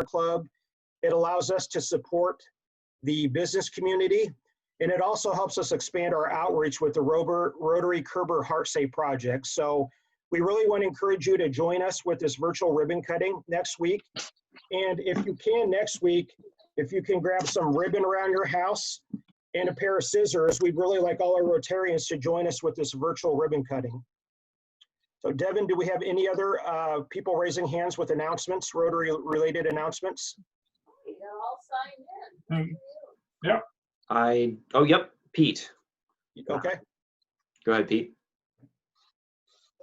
Club. It allows us to support the business community, and it also helps us expand our outreach with the Rotary Kerber Heart Safe Project. So we really want to encourage you to join us with this virtual ribbon cutting next week. And if you can next week, if you can grab some ribbon around your house and a pair of scissors, we'd really like all our Rotarians to join us with this virtual ribbon cutting. So Devin, do we have any other people raising hands with announcements, Rotary related announcements? They're all signed in. Yep. Oh, yep, Pete. Okay. Go ahead, Pete.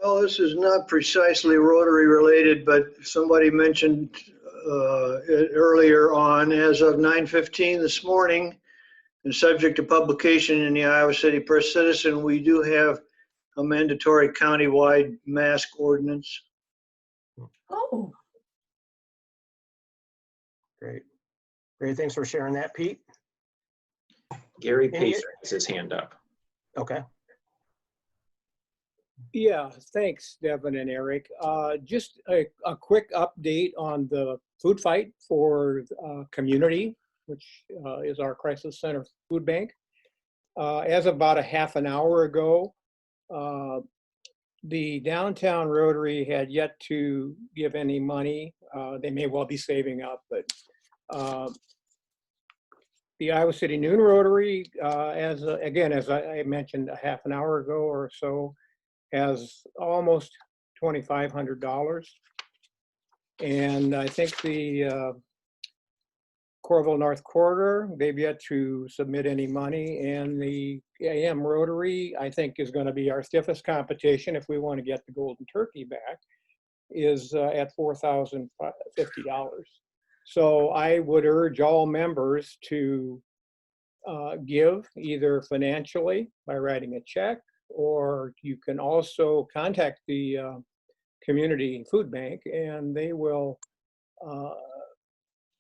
Well, this is not precisely Rotary related, but somebody mentioned it earlier on, as of 9:15 this morning, and subject to publication in the Iowa City Press Citizen, we do have a mandatory countywide mask ordinance. Oh, Great. Great. Thanks for sharing that, Pete. Gary Pacer has his hand up. Okay. Yeah, thanks, Devin and Eric. Just a quick update on the food fight for community, which is our crisis center food bank. As of about a half an hour ago, the downtown Rotary had yet to give any money. They may well be saving up, but the Iowa City Noon Rotary, as I mentioned a half an hour ago or so, has almost $2,500. And I think the Coralville North Corridor, they've yet to submit any money. And the AM Rotary, I think, is going to be our stiffest competition if we want to get the Golden Turkey back, is at $4,050. So I would urge all members to give either financially by writing a check, or you can also contact the community food bank and they will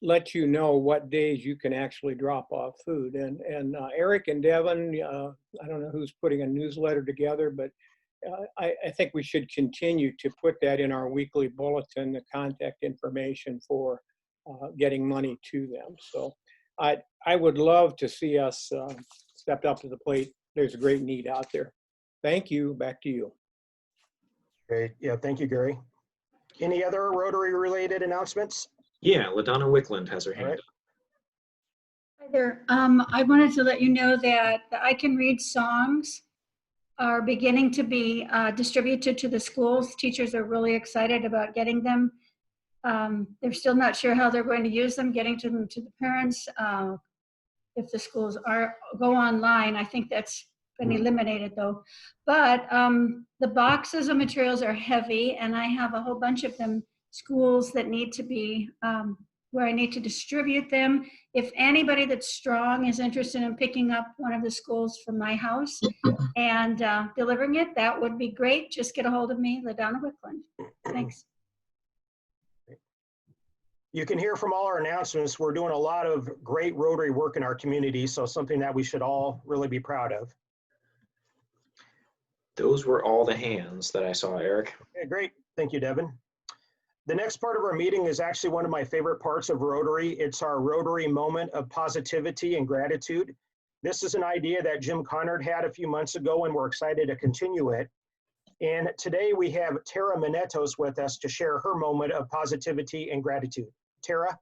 let you know what days you can actually drop off food. And Eric and Devin, I don't know who's putting a newsletter together, but I think we should continue to put that in our weekly bulletin, the contact information for getting money to them. So I would love to see us step up to the plate. There's a great need out there. Thank you. Back to you. Great. Yeah, thank you, Gary. Any other Rotary related announcements? Yeah, LaDonna Wickland has her hand up. Hi there. I wanted to let you know that the I Can Read songs are beginning to be distributed to the schools. Teachers are really excited about getting them. They're still not sure how they're going to use them, getting to them to the parents. If the schools go online, I think that's been eliminated though. But the boxes of materials are heavy, and I have a whole bunch of them, schools that need to be, where I need to distribute them. If anybody that's strong is interested in picking up one of the schools from my house and delivering it, that would be great. Just get a hold of me, LaDonna Wickland. Thanks. You can hear from all our announcements, we're doing a lot of great Rotary work in our community, so something that we should all really be proud of. Those were all the hands that I saw, Eric. Okay, great. Thank you, Devin. The next part of our meeting is actually one of my favorite parts of Rotary. It's our Rotary moment of positivity and gratitude. This is an idea that Jim Conard had a few months ago, and we're excited to continue it. And today we have Tara Minetos with us to share her moment of positivity and gratitude. Tara?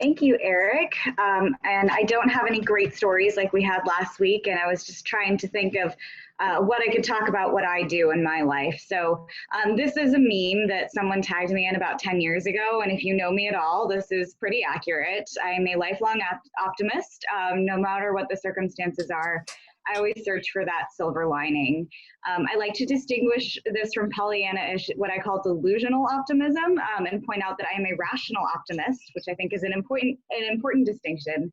Thank you, Eric. And I don't have any great stories like we had last week, and I was just trying to think of what I could talk about what I do in my life. So this is a meme that someone tagged me in about 10 years ago, and if you know me at all, this is pretty accurate. I'm a lifelong optimist. No matter what the circumstances are, I always search for that silver lining. I like to distinguish this from Pollyanna-ish, what I call delusional optimism, and point out that I am a rational optimist, which I think is an important distinction.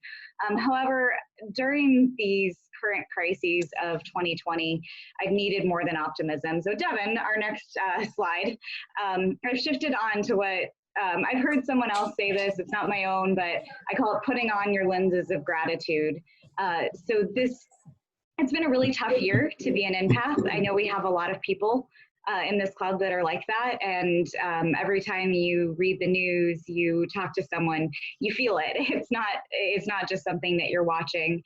However, during these current crises of 2020, I've needed more than optimism. So Devin, our next slide, I've shifted on to what I've heard someone else say this, it's not my own, but I call it putting on your lenses of gratitude. So it's been a really tough year to be an empath. I know we have a lot of people in this club that are like that. And every time you read the news, you talk to someone, you feel it. It's not just something that you're watching.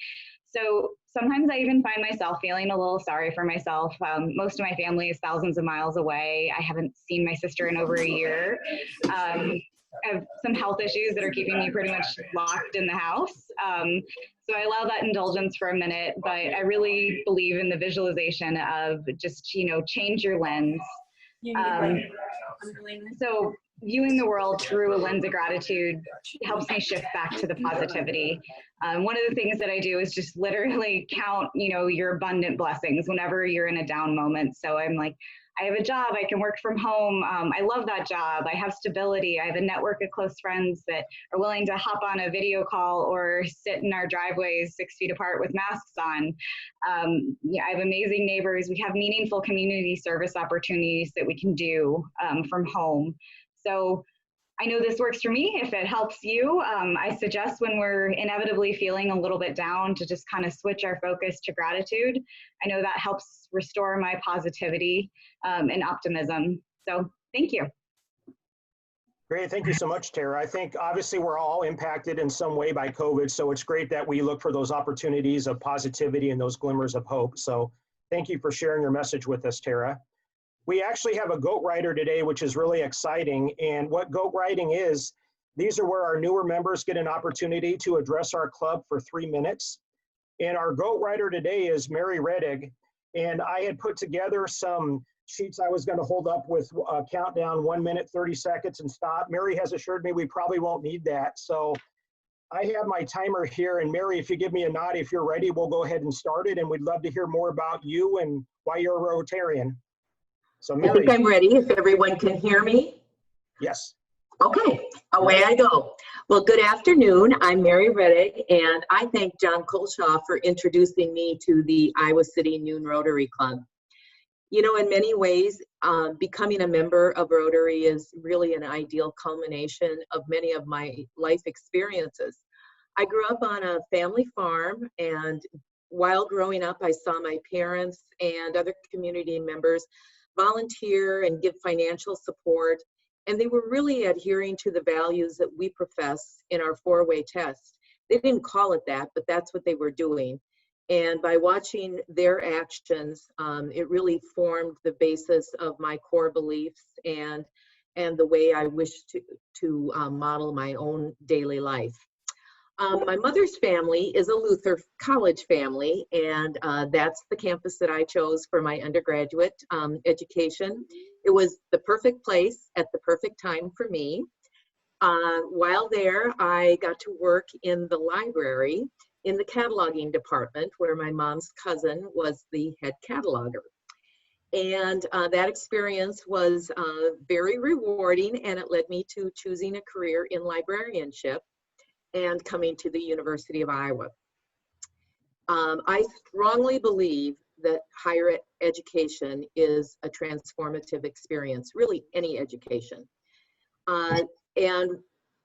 So sometimes I even find myself feeling a little sorry for myself. Most of my family is thousands of miles away. I haven't seen my sister in over a year. I have some health issues that are keeping me pretty much locked in the house. So I allow that indulgence for a minute, but I really believe in the visualization of just, change your lens. So viewing the world through a lens of gratitude helps me shift back to the positivity. One of the things that I do is just literally count, your abundant blessings whenever you're in a down moment. So I'm like, I have a job, I can work from home. I love that job. I have stability. I have a network of close friends that are willing to hop on a video call or sit in our driveways 6 feet apart with masks on. I have amazing neighbors. We have meaningful community service opportunities that we can do from home. So I know this works for me. If it helps you, I suggest when we're inevitably feeling a little bit down to just kind of switch our focus to gratitude. I know that helps restore my positivity and optimism. So thank you. Great, thank you so much, Tara. I think obviously we're all impacted in some way by COVID, so it's great that we look for those opportunities of positivity and those glimmers of hope. So thank you for sharing your message with us, Tara. We actually have a goat rider today, which is really exciting. And what goat riding is, these are where our newer members get an opportunity to address our club for 3 minutes. And our goat rider today is Mary Rettig. And I had put together some sheets I was going to hold up with a countdown, 1 minute, 30 seconds and stop. Mary has assured me we probably won't need that. So I have my timer here. And Mary, if you give me a nod, if you're ready, we'll go ahead and start it. And we'd love to hear more about you and why you're a Rotarian. So Mary. I think I'm ready, if everyone can hear me. Yes. Okay, away I go. Well, good afternoon. I'm Mary Rettig, and I thank John Colshaw for introducing me to the Iowa City Noon Rotary Club. In many ways, becoming a member of Rotary is really an ideal culmination of many of my life experiences. I grew up on a family farm, and while growing up, I saw my parents and other community members volunteer and give financial support, and they were really adhering to the values that we profess in our 4-way test. They didn't call it that, but that's what they were doing. And by watching their actions, it really formed the basis of my core beliefs and the way I wish to model my own daily life. My mother's family is a Luther College family, and that's the campus that I chose for my undergraduate education. It was the perfect place at the perfect time for me. While there, I got to work in the library in the cataloging department, where my mom's cousin was the head cataloger. And that experience was very rewarding, and it led me to choosing a career in librarianship and coming to the University of Iowa. I strongly believe that higher education is a transformative experience, really any education. And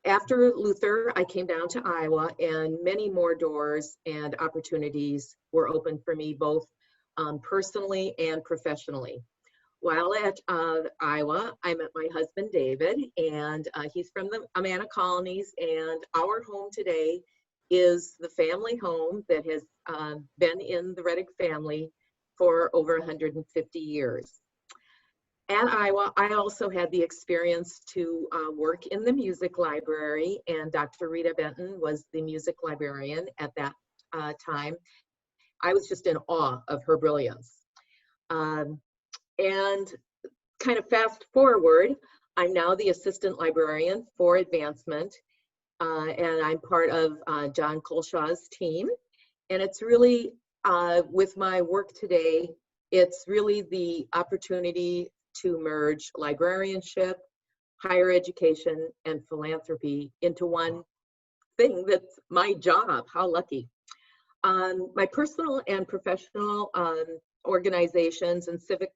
after Luther, I came down to Iowa, and many more doors and opportunities were open for me, both personally and professionally. While at Iowa, I met my husband, David, and he's from the Amana colonies, and our home today is the family home that has been in the Rettig family for over 150 years. At Iowa, I also had the experience to work in the music library, and Dr. Rita Benton was the music librarian at that time. I was just in awe of her brilliance. And kind of fast forward, I'm now the assistant librarian for advancement, and I'm part of John Colshaw's team. And it's really, with my work today, it's really the opportunity to merge librarianship, higher education, and philanthropy into one thing that's my job. How lucky. My personal and professional organizations and civic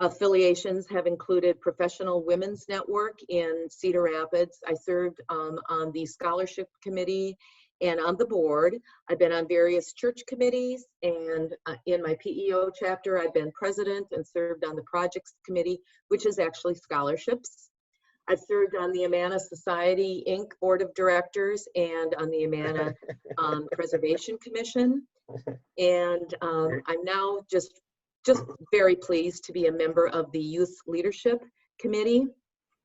affiliations have included Professional Women's Network in Cedar Rapids. I served on the scholarship committee and on the board. I've been on various church committees, and in my PEO chapter, I've been president and served on the projects committee, which is actually scholarships. I've served on the Amana Society, Inc. Board of Directors and on the Amana Preservation Commission. And I'm now just very pleased to be a member of the Youth Leadership Committee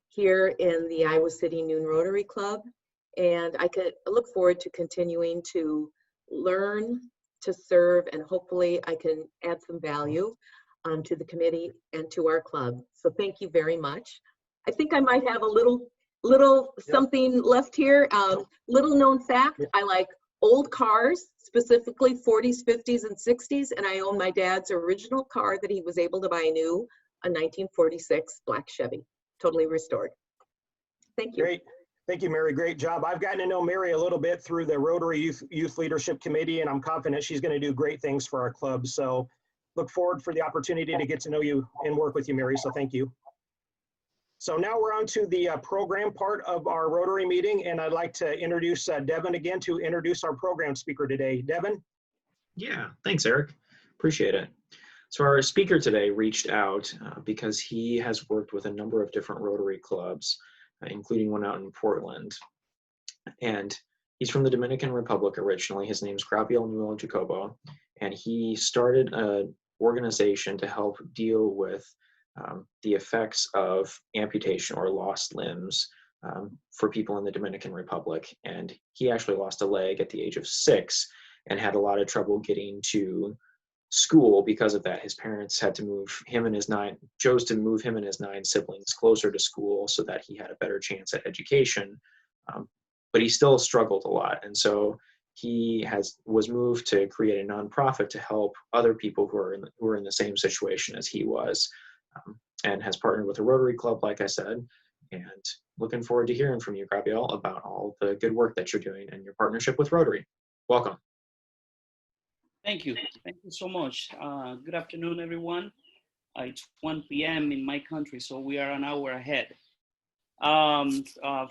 here in the Iowa City Noon Rotary Club. And I could look forward to continuing to learn, to serve, and hopefully I can add some value to the committee and to our club. So thank you very much. I think I might have a little something left here. Little known fact, I like old cars, specifically 40s, 50s, and 60s, and I own my dad's original car that he was able to buy new, a 1946 black Chevy, totally restored. Thank you. Great. Thank you, Mary. Great job. I've gotten to know Mary a little bit through the Rotary Youth Leadership Committee, and I'm confident she's going to do great things for our club. So look forward for the opportunity to get to know you and work with you, Mary. So thank you. So now we're on to the program part of our Rotary meeting, and I'd like to introduce Devin again to introduce our program speaker today. Devin? Yeah, thanks, Eric. Appreciate it. So our speaker today reached out because he has worked with a number of different Rotary clubs, including one out in Portland. And he's from the Dominican Republic originally. His name's Graviel Nuel Jacobo, and he started an organization to help deal with the effects of amputation or lost limbs for people in the Dominican Republic. And he actually lost a leg at the age of 6 and had a lot of trouble getting to school because of that. His parents had to chose to move him and his 9 siblings closer to school so that he had a better chance at education. But he still struggled a lot. And so he was moved to create a nonprofit to help other people who are in the same situation as he was. And has partnered with a Rotary Club, like I said, and looking forward to hearing from you, Graviel, about all the good work that you're doing and your partnership with Rotary. Welcome. Thank you. Thank you so much. Good afternoon, everyone. It's 1 p.m. in my country, so we are an hour ahead.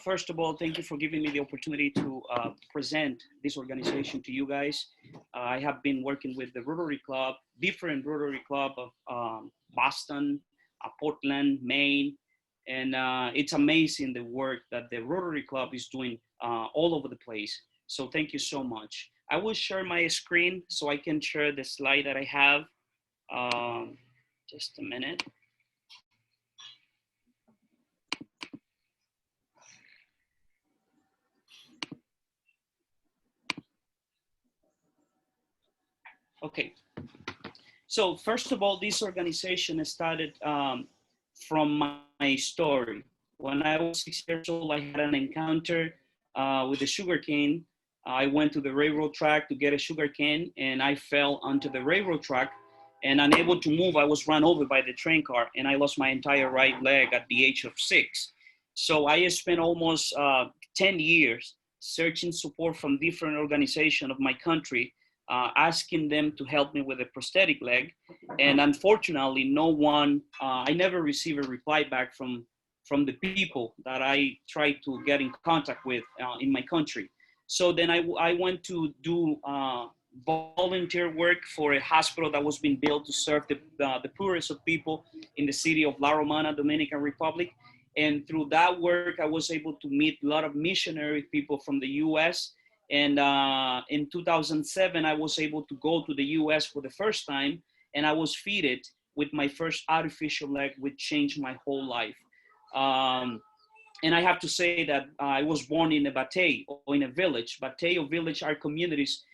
First of all, thank you for giving me the opportunity to present this organization to you guys. I have been working with the Rotary Club, different Rotary Club of Boston, Portland, Maine, and it's amazing the work that the Rotary Club is doing all over the place. So thank you so much. I will share my screen so I can share the slide that I have. Just a minute. Okay. So first of all, this organization started from my story. When I was 6 years old, I had an encounter with a sugarcane. I went to the railroad track to get a sugarcane, and I fell onto the railroad track, and unable to move, I was run over by the train car, and I lost my entire right leg at the age of 6. So I spent almost 10 years searching support from different organizations of my country, asking them to help me with a prosthetic leg. And unfortunately, no one, I never received a reply back from the people that I tried to get in contact with in my country. So then I went to do volunteer work for a hospital that was being built to serve the poorest of people in the city of La Romana, Dominican Republic. And through that work, I was able to meet a lot of missionary people from the US. And in 2007, I was able to go to the US for the first time, and I was fitted with my first artificial leg, which changed my whole life. And I have to say that I was born in a batey, or in a village. Batey or village are communities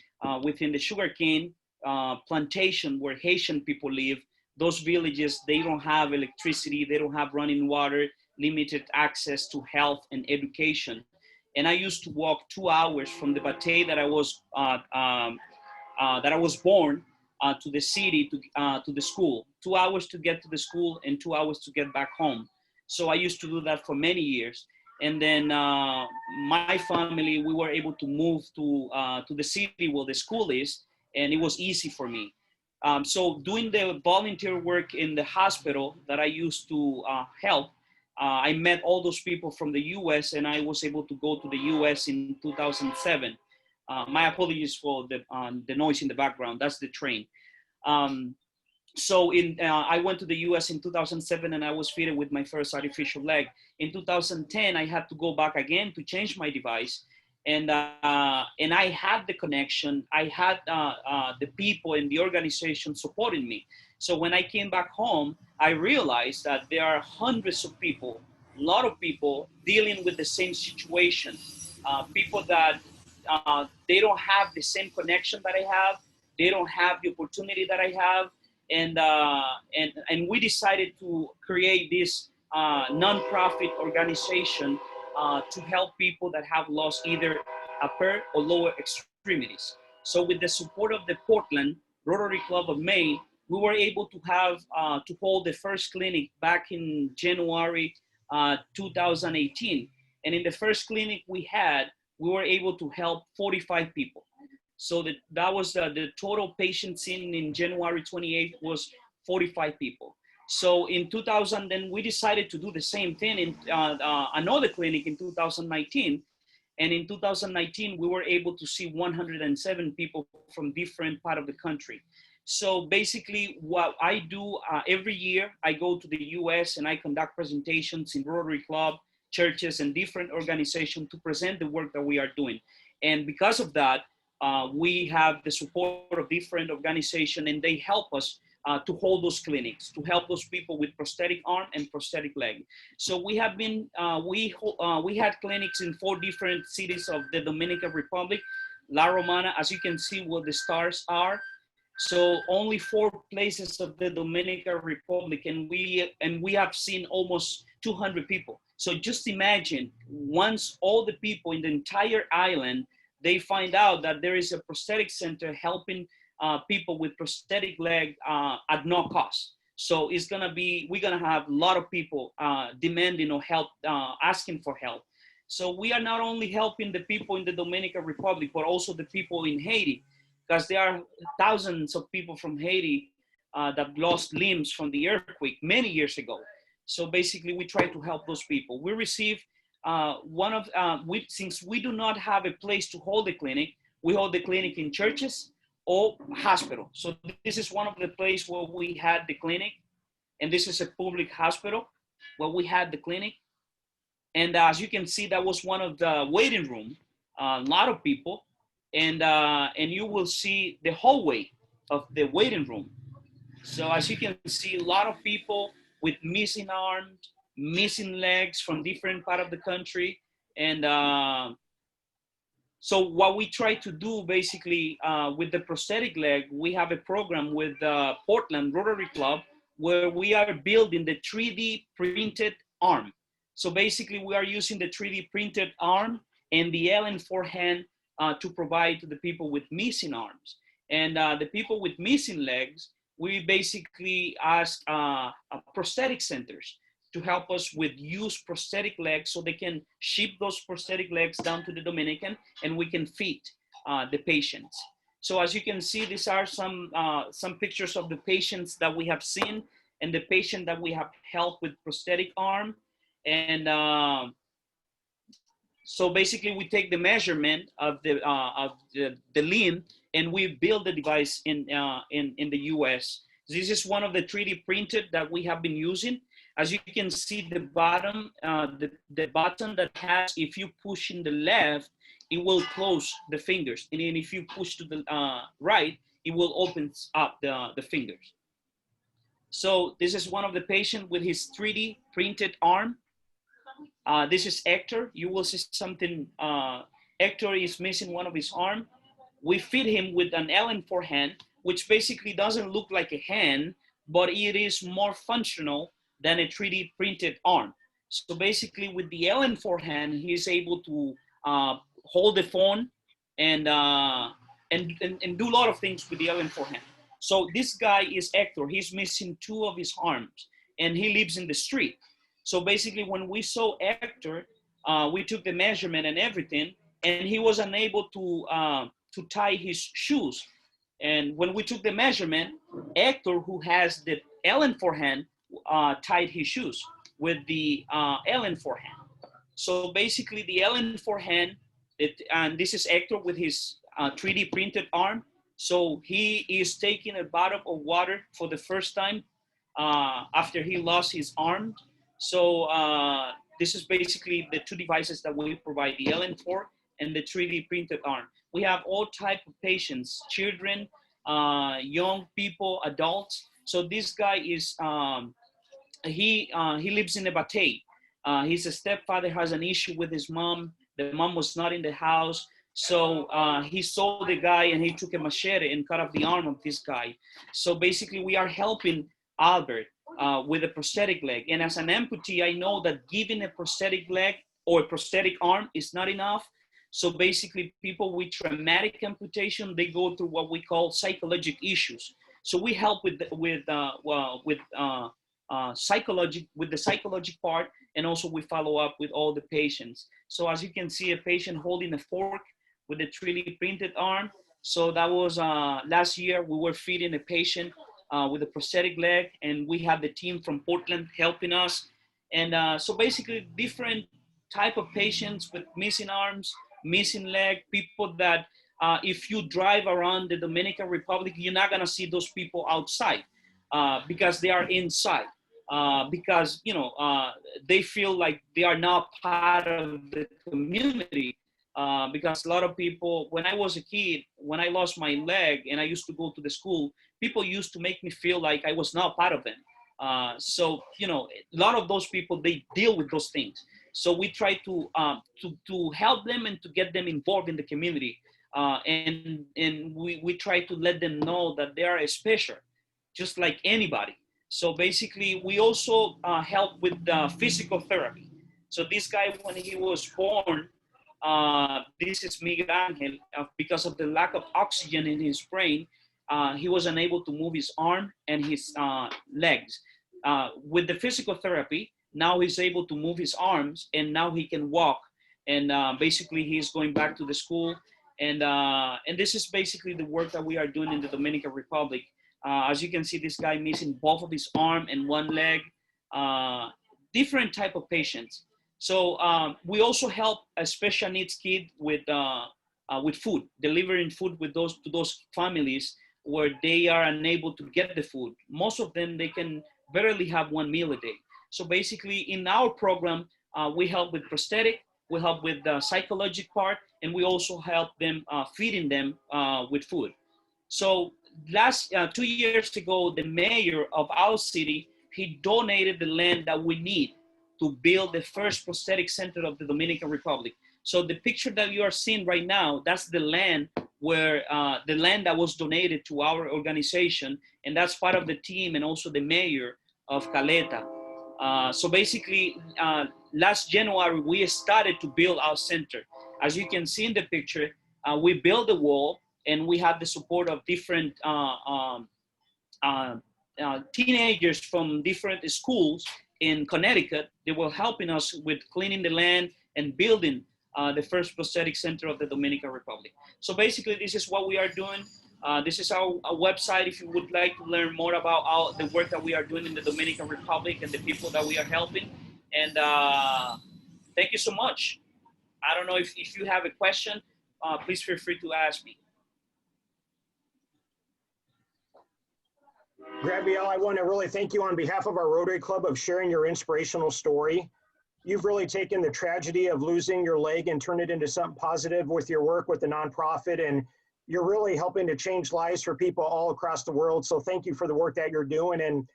within the sugarcane plantation where Haitian people live. Those villages, they don't have electricity, they don't have running water, limited access to health and education. And I used to walk 2 hours from the batey that I was born to the city, to the school. 2 hours to get to the school and 2 hours to get back home. So I used to do that for many years. And then my family, we were able to move to the city where the school is, and it was easy for me. So doing the volunteer work in the hospital that I used to help, I met all those people from the US, and I was able to go to the US in 2007. My apologies for the noise in the background. That's the train. So I went to the US in 2007 and I was fitted with my first artificial leg. In 2010, I had to go back again to change my device. And I had the connection, I had the people and the organization supporting me. So when I came back home, I realized that there are hundreds of people, a lot of people dealing with the same situation. People that they don't have the same connection that I have, they don't have the opportunity that I have, and we decided to create this nonprofit organization to help people that have lost either upper or lower extremities. So with the support of the Portland Rotary Club of Maine, we were able to have to hold the first clinic back in January 2018. And in the first clinic we were able to help 45 people. So that was the total patient seen in January 28th was 45 people. So in 2000, then we decided to do the same thing in another clinic in 2019. And in 2019, we were able to see 107 people from different parts of the country. So basically what I do every year, I go to the US and I conduct presentations in Rotary Club, churches, and different organizations to present the work that we are doing. And because of that, we have the support of different organizations and they help us to hold those clinics, to help those people with prosthetic arm and prosthetic leg. So we have been, we had clinics in 4 different cities of the Dominican Republic. La Romana, as you can see what the stars are. So only 4 places of the Dominican Republic, and we have seen almost 200 people. So just imagine, once all the people in the entire island, they find out that there is a prosthetic center helping people with prosthetic leg at no cost. So it's gonna be, we're gonna have a lot of people demanding or help, asking for help. So we are not only helping the people in the Dominican Republic, but also the people in Haiti, because there are thousands of people from Haiti that lost limbs from the earthquake many years ago. So basically we try to help those people. We receive since we do not have a place to hold the clinic, we hold the clinic in churches or hospital. So this is one of the places where we had the clinic, and this is a public hospital where we had the clinic. And as you can see, that was one of the waiting room, a lot of people, and you will see the hallway of the waiting room. So as you can see, a lot of people with missing arms, missing legs from different part of the country. And so what we try to do basically with the prosthetic leg, we have a program with Portland Rotary Club where we are building the 3D printed arm. So basically we are using the 3D printed arm and the LN4 hand to provide to the people with missing arms. And the people with missing legs, we basically ask prosthetic centers to help us with used prosthetic legs so they can ship those prosthetic legs down to the Dominican and we can fit the patients. So as you can see, these are some pictures of the patients that we have seen and the patient that we have helped with prosthetic arm. And so basically we take the measurement of the limb and we build the device in the US. This is one of the 3D printed that we have been using. As you can see, the bottom, the button that has, if you push in the left, it will close the fingers. And then if you push to the right, it will open up the fingers. So this is one of the patient with his 3D printed arm. This is Hector. You will see something, Hector is missing one of his arm. We fit him with an LN4 hand, which basically doesn't look like a hand, but it is more functional than a 3D printed arm. So basically with the LN4 hand, he is able to hold the phone and do a lot of things with the LN4 hand. So this guy is Hector. He's missing 2 of his arms and he lives in the street. So basically when we saw Hector, we took the measurement and everything, and he was unable to tie his shoes. And when we took the measurement, Hector, who has the LN4 hand, tied his shoes with the LN4 hand. So basically the LN4 hand and this is Hector with his 3D printed arm. So he is taking a bottle of water for the first time after he lost his arm. So this is basically the two devices that we provide, the LN4 and the 3D printed arm. We have all type of patients, children, young people, adults. So this guy is, he lives in a batey. His stepfather has an issue with his mom. The mom was not in the house. So he saw the guy and he took a machete and cut off the arm of this guy. So basically we are helping Albert with a prosthetic leg. And as an amputee, I know that giving a prosthetic leg or a prosthetic arm is not enough. So basically people with traumatic amputation, they go through what we call psychological issues. So we help with the psychological part, and also we follow up with all the patients. So as you can see, a patient holding a fork with a 3D printed arm. So that was last year, we were feeding a patient with a prosthetic leg, and we had the team from Portland helping us. And so basically different type of patients with missing arms, missing leg, people that if you drive around the Dominican Republic, you're not gonna see those people outside because they are inside. Because they feel like they are not part of the community. Because a lot of people, when I was a kid, when I lost my leg and I used to go to the school, people used to make me feel like I was not part of them. So a lot of those people, they deal with those things. So we try to help them and to get them involved in the community. And we try to let them know that they are special, just like anybody. So basically, we also help with physical therapy. So this guy, when he was born, this is Miguel Angel, because of the lack of oxygen in his brain, he was unable to move his arm and his legs. With the physical therapy, now he's able to move his arms, and now he can walk. And basically, he's going back to the school. And this is basically the work that we are doing in the Dominican Republic. As you can see, this guy missing both of his arm and one leg, different type of patients. So we also help a special needs kid with food, delivering food with to those families where they are unable to get the food. Most of them, they can barely have one meal a day. So basically in our program, we help with prosthetic, we help with the psychological part, and we also help them feeding them with food. So last 2 years ago, the mayor of our city, he donated the land that we need to build the first prosthetic center of the Dominican Republic. So the picture that you are seeing right now, that's the land where the land that was donated to our organization, and that's part of the team and also the mayor of Caleta. So basically, last January, we started to build our center. As you can see in the picture, we built the wall, and we had the support of different teenagers from different schools in Connecticut. They were helping us with cleaning the land and building the first prosthetic center of the Dominican Republic. So basically, this is what we are doing. This is our website if you would like to learn more about the work that we are doing in the Dominican Republic and the people that we are helping. And thank you so much. I don't know if you have a question, please feel free to ask me. Graviel, I want to really thank you on behalf of our Rotary Club of sharing your inspirational story. You've really taken the tragedy of losing your leg and turned it into something positive with your work with the nonprofit, and you're really helping to change lives for people all across the world. So thank you for the work that you're doing. And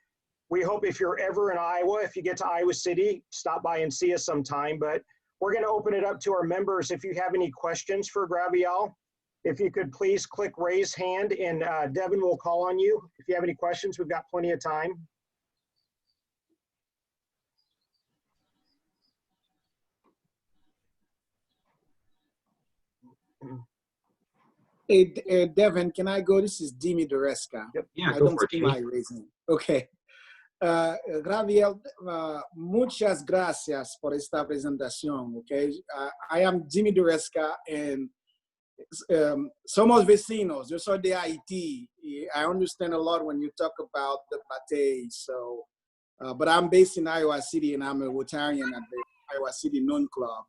we hope if you're ever in Iowa, if you get to Iowa City, stop by and see us sometime. But we're going to open it up to our members. If you have any questions for Graviel, if you could please click raise hand, and Devin will call on you. If you have any questions, we've got plenty of time. Hey, Devin, can I go? This is Dimi Dureska. Yep. Yeah, I go don't for it, see Jimmy. my raising. Okay. Graviel, muchas gracias por esta presentación. Okay. I am Jimmy Dureska, and somos vecinos. Yo soy de Haití. I understand a lot when you talk about the batey. So, but I'm based in Iowa City, and I'm a Rotarian at the Iowa City Noon Club.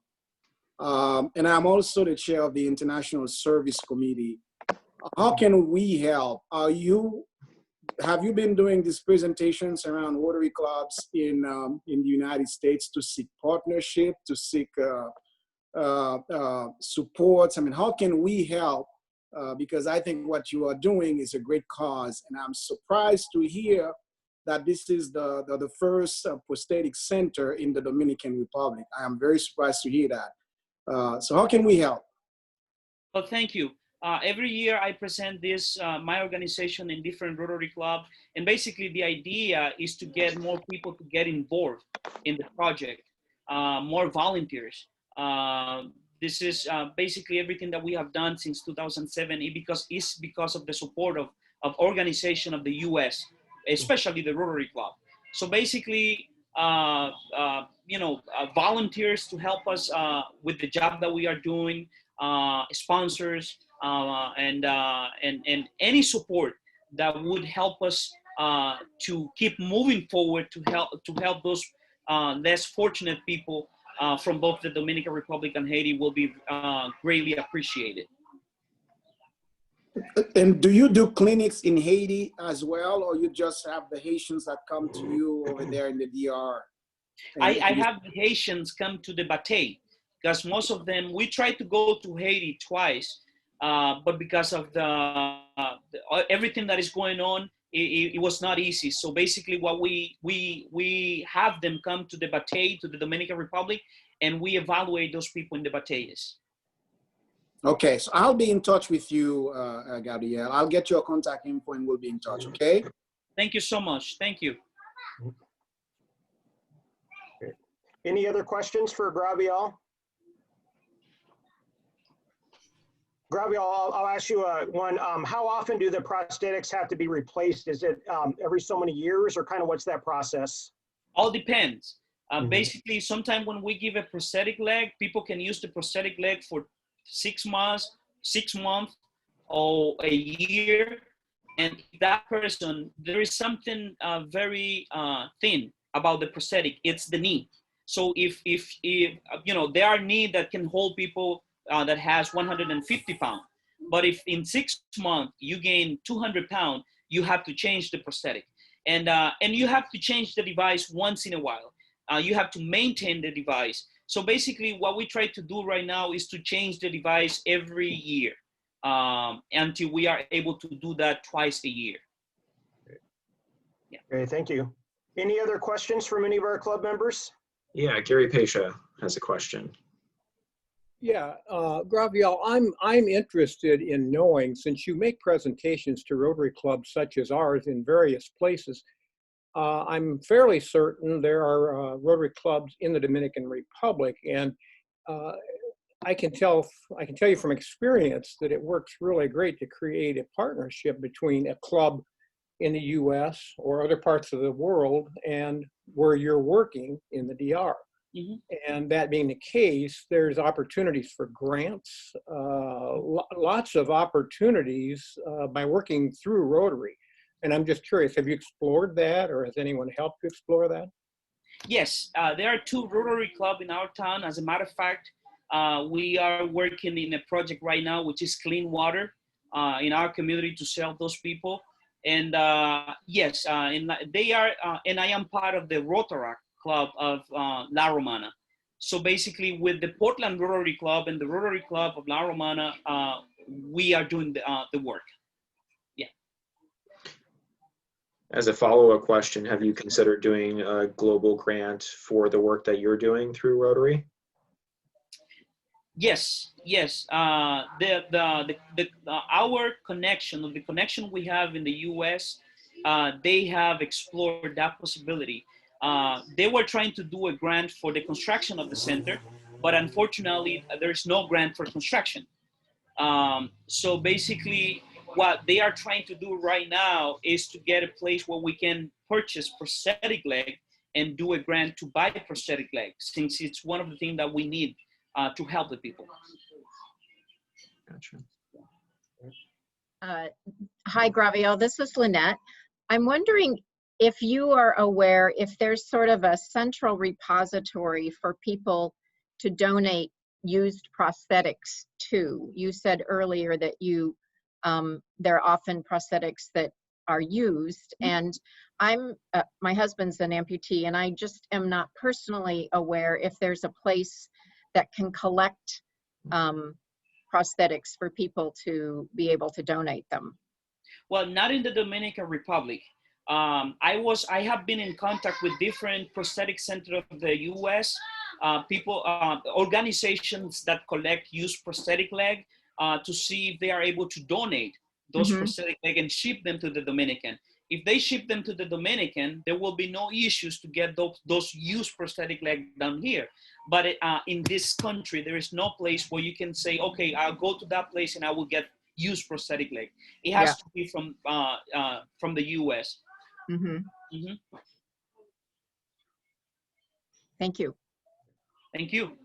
And I'm also the chair of the International Service Committee. How can we help? Have you been doing these presentations around Rotary clubs in the United States to seek partnership, to seek support? I mean, how can we help? Because I think what you are doing is a great cause, and I'm surprised to hear that this is the first prosthetic center in the Dominican Republic. I am very surprised to hear that. So how can we help? Well, thank you. Every year I present this, my organization in different Rotary Club, and basically the idea is to get more people to get involved in the project, more volunteers. This is basically everything that we have done since 2007 is because of the support of organization of the US, especially the Rotary Club. So basically, volunteers to help us with the job that we are doing, sponsors, and any support that would help us to keep moving forward to help those less fortunate people from both the Dominican Republic and Haiti will be greatly appreciated. And do you do clinics in Haiti as well, or you just have the Haitians that come to you over there in the DR? I have the Haitians come to the Batey, because most of them, we tried to go to Haiti twice, but because of everything that is going on, it was not easy. So basically what we have them come to the Batey, to the Dominican Republic, and we evaluate those people in the Bateyes. Okay, so I'll be in touch with you, Gabriel. I'll get your contact info and we'll be in touch, okay? Thank you so much. Thank you. Any other questions for Graviel? Graviel, I'll ask you one. How often do the prosthetics have to be replaced? Is it every so many years, or kind of what's that process? All depends. Basically, sometimes when we give a prosthetic leg, people can use the prosthetic leg for 6 months, or a year. And that person, there is something very thin about the prosthetic. It's the knee. So if there are knees that can hold people that has 150 pounds, but if in 6 months you gain 200 pounds, you have to change the prosthetic, and you have to change the device once in a while. You have to maintain the device. So basically, what we try to do right now is to change the device every year until we are able to do that twice a year. Yeah. Okay, thank you. Any other questions from any of our club members? Yeah, Gary Pesha has a question. Yeah, Graviel, I'm interested in knowing, since you make presentations to Rotary clubs such as ours in various places, I'm fairly certain there are Rotary clubs in the Dominican Republic, and I can tell you from experience that it works really great to create a partnership between a club in the U.S. or other parts of the world and where you're working in the DR. Mm-hmm. And that being the case, there's opportunities for grants, lots of opportunities by working through Rotary. And I'm just curious, have you explored that, or has anyone helped you explore that? Yes, there are 2 Rotary clubs in our town. As a matter of fact, we are working in a project right now, which is clean water in our community to serve those people. And yes, and they are, and I am part of the Rotaract Club of La Romana. So basically, with the Portland Rotary Club and the Rotary Club of La Romana, we are doing the work. Yeah. As a follow-up question, have you considered doing a global grant for the work that you're doing through Rotary? Yes, yes. Our connection, the connection we have in the U.S., they have explored that possibility. They were trying to do a grant for the construction of the center, but unfortunately, there's no grant for construction. So basically, what they are trying to do right now is to get a place where we can purchase prosthetic leg and do a grant to buy prosthetic leg, since it's one of the things that we need to help the people. Gotcha. Hi, Graviel. This is Lynette. I'm wondering if you are aware if there's sort of a central repository for people to donate used prosthetics too. You said earlier that you there are often prosthetics that are used, and my husband's an amputee, and I just am not personally aware if there's a place that can collect prosthetics for people to be able to donate them. Well, not in the Dominican Republic. I have been in contact with different prosthetic centers of the U.S. Organizations that collect used prosthetic leg to see if they are able to donate those prosthetic leg and ship them to the Dominican. If they ship them to the Dominican, there will be no issues to get those used prosthetic leg down here. But in this country, there is no place where you can say, okay, I'll go to that place and I will get used prosthetic leg. It has to be from the U.S. Thank you. Thank you.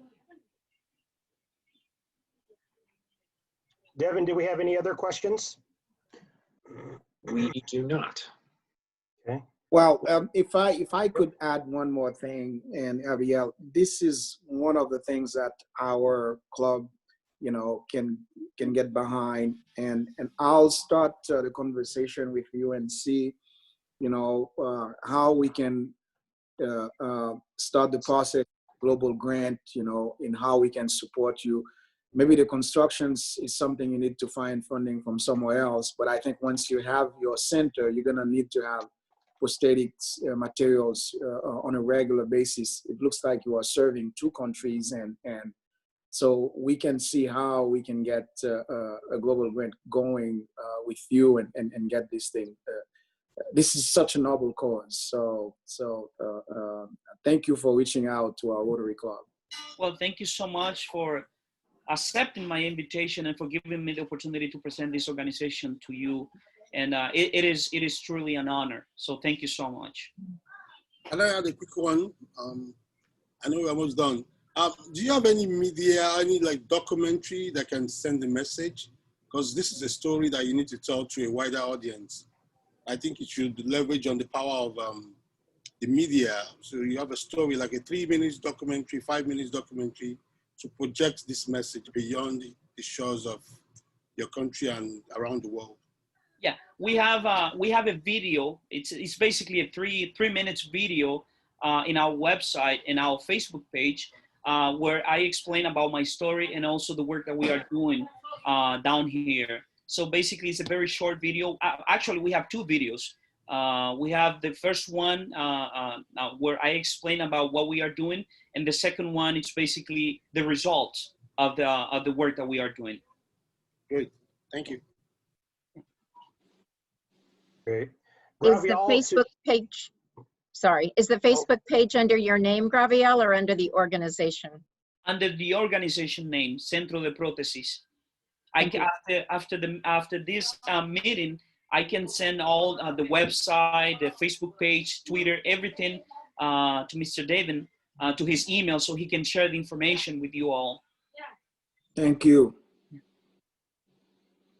Devin, do we have any other questions? We do not. Okay. Well, if I could add one more thing, and Graviel, this is one of the things that our club, you know, can get behind, and I'll start the conversation with you and see, you know, how we can start the process, global grant, you know, in how we can support you. Maybe the constructions is something you need to find funding from somewhere else, but I think once you have your center, you're gonna need to have prosthetics materials on a regular basis. It looks like you are serving 2 countries, and so we can see how we can get a global grant going with you and get this thing. This is such a noble cause. So thank you for reaching out to our Rotary Club. Well, thank you so much for accepting my invitation and for giving me the opportunity to present this organization to you. And it is truly an honor. So thank you so much. Can I add a quick one? I know we're almost done. Do you have any media, any like documentary that can send a message? Because this is a story that you need to tell to a wider audience. I think it should leverage on the power of the media. So you have a story like a 3 minutes documentary, 5 minutes documentary to project this message beyond the shores of your country and around the world. Yeah, we have a video. It's basically a three minutes video in our website and our Facebook page where I explain about my story and also the work that we are doing down here. So basically, it's a very short video. Actually, we have 2 videos. We have the first one where I explain about what we are doing, and the second one is basically the results of the work that we are doing. Great, thank you. Great. Is the Facebook page, sorry, is the Facebook page under your name, Graviel, or under the organization? Under the organization name, Centro de Protesis. After this meeting, I can send all the website, the Facebook page, Twitter, everything to Mr. David, to his email, so he can share the information with you all. Thank you.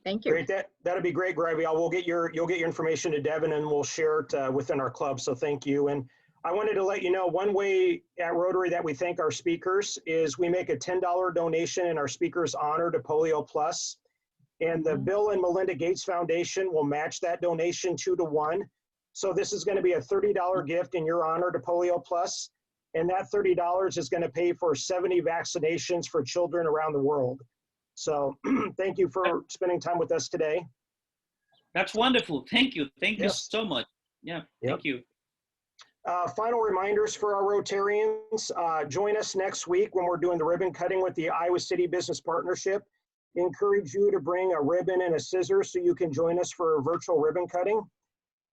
Thank you. Great. That'd be great, Graviel. You'll get your information to Devin, and we'll share it within our club. So thank you. And I wanted to let you know, one way at Rotary that we thank our speakers is we make a $10 donation in our speakers' honor to Polio Plus. And the Bill and Melinda Gates Foundation will match that donation 2 to 1. So this is going to be a $30 gift in your honor to Polio Plus. And that $30 is going to pay for 70 vaccinations for children around the world. So thank you for spending time with us today. That's wonderful. Thank you. Thank you so much. Yeah, thank you. Final reminders for our Rotarians. Join us next week when we're doing the ribbon cutting with the Iowa City Business Partnership. Encourage you to bring a ribbon and a scissors so you can join us for a virtual ribbon cutting.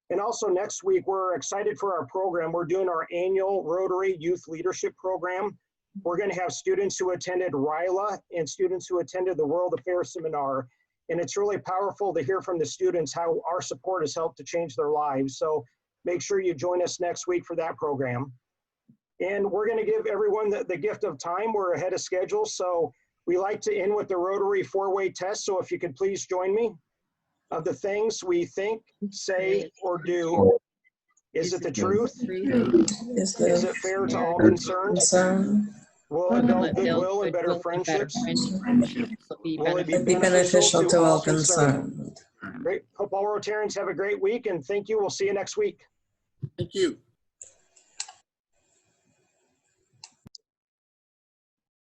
And also next week, we're excited for our program. We're doing our annual Rotary Youth Leadership Program. We're going to have students who attended RILA and students who attended the World Affairs Seminar. And it's really powerful to hear from the students how our support has helped to change their lives. So make sure you join us next week for that program. And we're going to give everyone the gift of time. We're ahead of schedule. So we like to end with the Rotary 4-way test. So if you could please join me. Of the things we think, say, or do, is it the truth? Is it fair to all concerned? Will it build goodwill and better friendships? Will be Will it be beneficial. beneficial to all concerned? Great. Hope all Rotarians have a great week, and thank you. We'll see you next week. Thank you.